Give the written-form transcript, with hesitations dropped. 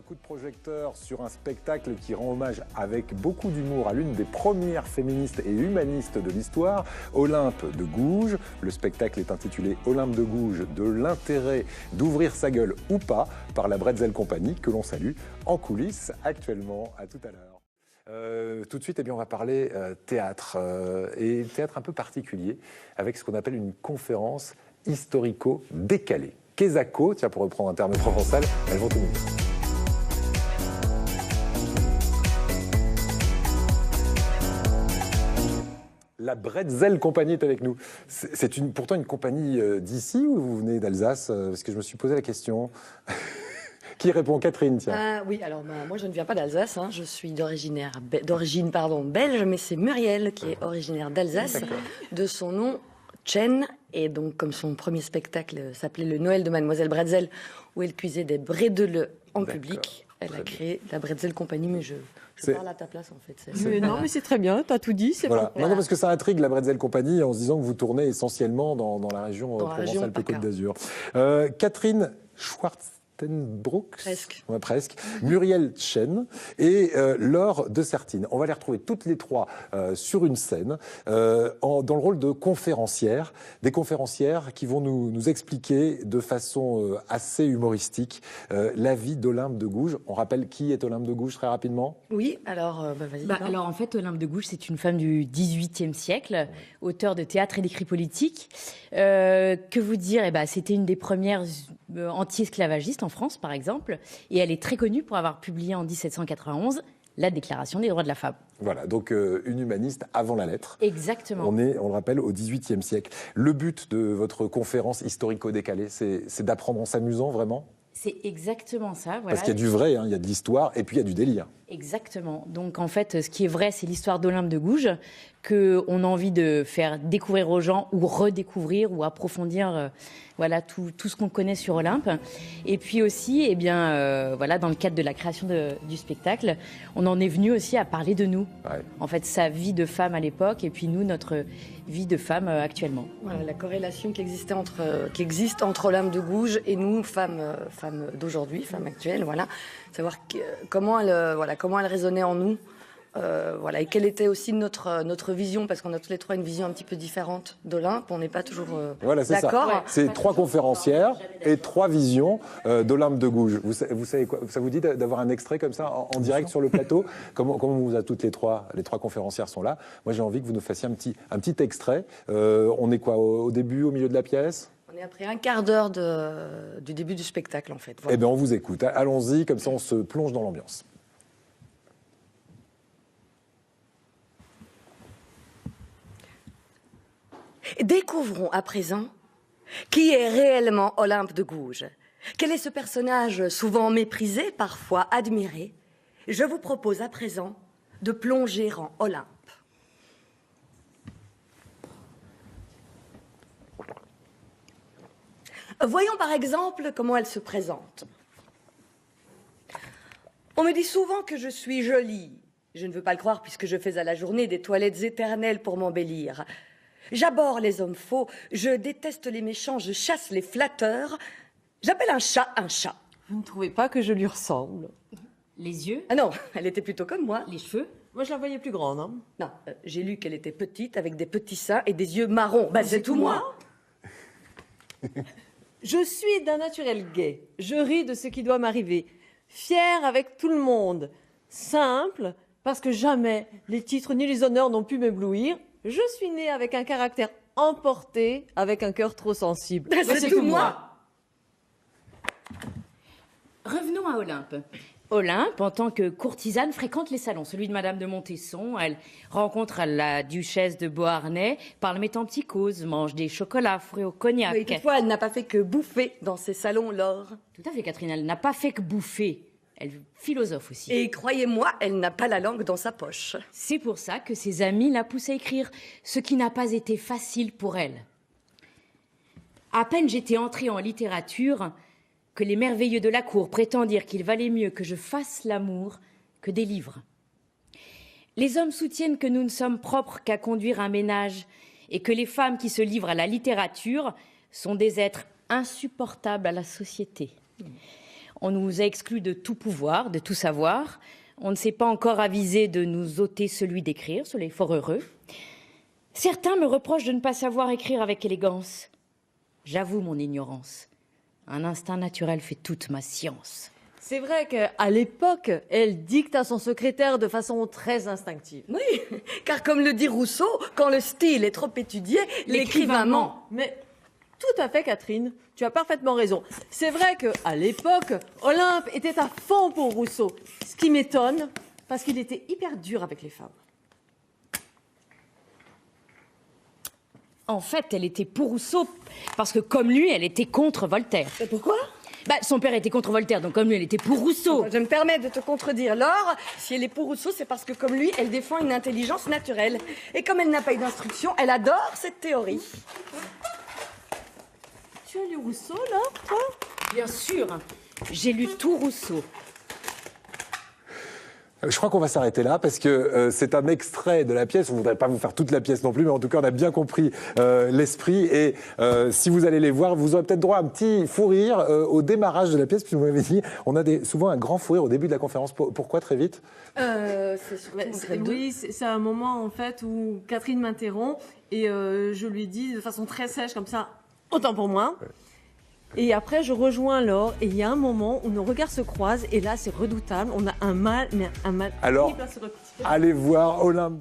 Un coup de projecteur sur un spectacle qui rend hommage avec beaucoup d'humour à l'une des premières féministes et humanistes de l'histoire, Olympe de Gouges. Le spectacle est intitulé Olympe de Gouges, de l'intérêt d'ouvrir sa gueule ou pas, par la Bretzel Company, que l'on salue en coulisses actuellement. À tout à l'heure. Tout de suite, on va parler théâtre, et théâtre un peu particulier, avec ce qu'on appelle une conférence historico-décalée. Quesaco, tiens, pour reprendre un terme provençal, elles vont tout nous dire. La Bretzel Company est avec nous. C'est pourtant une compagnie d'ici ou vous venez d'Alsace? Parce que je me suis posé la question. Qui répond? Catherine, tiens. Oui, alors moi je ne viens pas d'Alsace, hein. Je suis d'origine belge, mais c'est Muriel qui est originaire d'Alsace, de son nom Chen. Et donc comme son premier spectacle s'appelait Le Noël de Mademoiselle Bretzel, où elle cuisait des bredele en public, elle a créé la Bretzel Company, mais je parle à ta place en fait. Non, mais c'est très bien, tu as tout dit. Voilà. Non, parce que ça intrigue la Bretzel Company en se disant que vous tournez essentiellement dans la région Provence-Alpes-Côte d'Azur. Catherine Schwarzenbroek, presque. Muriel Chen et Laure de Sertine. On va les retrouver toutes les trois sur une scène dans le rôle de conférencières. Des conférencières qui vont nous expliquer de façon assez humoristique la vie d'Olympe de Gouges. On rappelle qui est Olympe de Gouges très rapidement? Oui, alors vas-y. Alors en fait, Olympe de Gouges, c'est une femme du XVIIIe siècle, auteure de théâtre et d'écrits politiques. Que vous dire, c'était une des premières anti-esclavagistes en France, par exemple, et elle est très connue pour avoir publié en 1791 la Déclaration des droits de la femme. Voilà, donc une humaniste avant la lettre. Exactement. On le rappelle, au XVIIIe siècle. Le but de votre conférence historico-décalée, c'est d'apprendre en s'amusant, vraiment? C'est exactement ça. Voilà. Parce qu'il y a du vrai, il y a de l'histoire, et puis il y a du délire. Exactement. Donc en fait, ce qui est vrai, c'est l'histoire d'Olympe de Gouges, qu'on a envie de faire découvrir aux gens, ou redécouvrir, ou approfondir tout ce qu'on connaît sur Olympe. Et puis aussi, dans le cadre de la création du spectacle, on en est venu aussi à parler de nous. Ouais. En fait, sa vie de femme à l'époque, et puis nous, notre vie de femme actuellement. Voilà, la corrélation qui existe entre Olympe de Gouges et nous, femmes d'aujourd'hui, femmes actuelles, voilà. Savoir comment elle résonnait en nous, et quelle était aussi notre vision, parce qu'on a tous les trois une vision un petit peu différente d'Olympe, on n'est pas toujours d'accord. Ouais, c'est trois conférencières et trois visions d'Olympe de Gouges. Vous savez quoi? Ça vous dit d'avoir un extrait comme ça en direct sur le plateau? Comment on vous a toutes les trois conférencières sont là. Moi j'ai envie que vous nous fassiez un petit extrait. On est quoi, au début, au milieu de la pièce? On est après un quart d'heure du début du spectacle, en fait. Voilà. Eh bien, on vous écoute. Allons-y, comme ça, on se plonge dans l'ambiance. Découvrons à présent qui est réellement Olympe de Gouges. Quel est ce personnage souvent méprisé, parfois admiré? Je vous propose à présent de plonger en Olympe. Voyons par exemple comment elle se présente. On me dit souvent que je suis jolie. Je ne veux pas le croire puisque je fais à la journée des toilettes éternelles pour m'embellir. J'abhorre les hommes faux, je déteste les méchants, je chasse les flatteurs. J'appelle un chat un chat. Vous ne trouvez pas que je lui ressemble? Les yeux? Ah non, elle était plutôt comme moi. Les cheveux? Moi, je la voyais plus grande. Hein. Non, j'ai lu qu'elle était petite, avec des petits seins et des yeux marrons. C'est tout moi. Je suis d'un naturel gai. Je ris de ce qui doit m'arriver. Fière avec tout le monde. Simple, parce que jamais les titres ni les honneurs n'ont pu m'éblouir. Je suis née avec un caractère emporté, avec un cœur trop sensible. C'est tout moi. Revenons à Olympe. Olympe, en tant que courtisane, fréquente les salons. Celui de Madame de Montesson, elle rencontre la duchesse de Beauharnais, parle mettant petit cause, mange des chocolats frais au cognac. Oui, toutefois, elle n'a pas fait que bouffer dans ces salons, Laure. Tout à fait, Catherine, elle n'a pas fait que bouffer. Elle philosophe aussi. Et croyez-moi, elle n'a pas la langue dans sa poche. C'est pour ça que ses amis la poussent à écrire, ce qui n'a pas été facile pour elle. À peine j'étais entrée en littérature que les merveilleux de la cour prétendirent qu'il valait mieux que je fasse l'amour que des livres. Les hommes soutiennent que nous ne sommes propres qu'à conduire un ménage et que les femmes qui se livrent à la littérature sont des êtres insupportables à la société. On nous a exclus de tout pouvoir, de tout savoir. On ne s'est pas encore avisé de nous ôter celui d'écrire, cela est fort heureux. Certains me reprochent de ne pas savoir écrire avec élégance. J'avoue mon ignorance. Un instinct naturel fait toute ma science. C'est vrai qu'à l'époque, elle dicte à son secrétaire de façon très instinctive. Oui, car comme le dit Rousseau, quand le style est trop étudié, l'écrivain ment. Mais tout à fait, Catherine, tu as parfaitement raison. C'est vrai qu'à l'époque, Olympe était à fond pour Rousseau. Ce qui m'étonne, parce qu'il était hyper dur avec les femmes. En fait, elle était pour Rousseau, parce que comme lui, elle était contre Voltaire. Et pourquoi? Son père était contre Voltaire, donc comme lui, elle était pour Rousseau. Je me permets de te contredire. Laure, si elle est pour Rousseau, c'est parce que comme lui, elle défend une intelligence naturelle. Et comme elle n'a pas eu d'instruction, elle adore cette théorie. Tu as lu Rousseau, là, toi? Bien sûr, j'ai lu tout Rousseau. Je crois qu'on va s'arrêter là parce que c'est un extrait de la pièce. On ne voudrait pas vous faire toute la pièce non plus, mais en tout cas, on a bien compris l'esprit. Et si vous allez les voir, vous aurez peut-être droit à un petit fou rire au démarrage de la pièce. Puis vous m'avez dit, on a souvent un grand fou rire au début de la conférence. Pourquoi très vite? Oui, c'est un moment en fait où Catherine m'interrompt et je lui dis de façon très sèche comme ça, autant pour moi. Ouais. Et après, je rejoins Laure, et il y a un moment où nos regards se croisent, et là, c'est redoutable. On a un mal, mais un mal. Alors, allez voir Olympe.